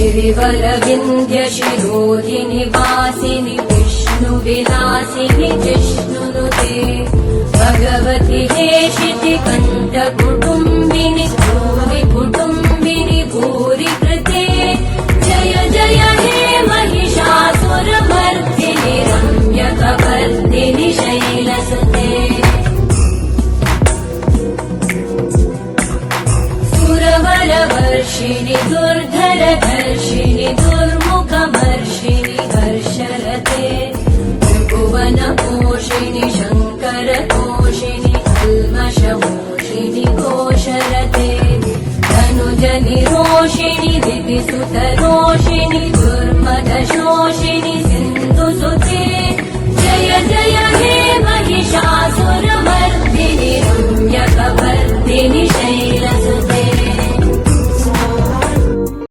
गिरिवरविन्द्यशिरोधिनि वासिनि विष्णुविलासिनि जिष्णुनुते भगवति हेशिति कण्ठकुटुम्बिनि भूरि कुटुम्बिनि भूरि कृते जय जय हे महिषासुरमर्दिनि रम्यकपर्दिनि शैलसुते सुरवरवर्षिणि दुर्धरधर्षिणि दुर्मुखमर्षिणि हर्षरते त्रिभुवनपोषिणि शङ्करतोषिणि कल्मषमोषिणि घोषरते धनुजनिरोषिणि दिविसुतरोषिणि दुर्मदशोषिणि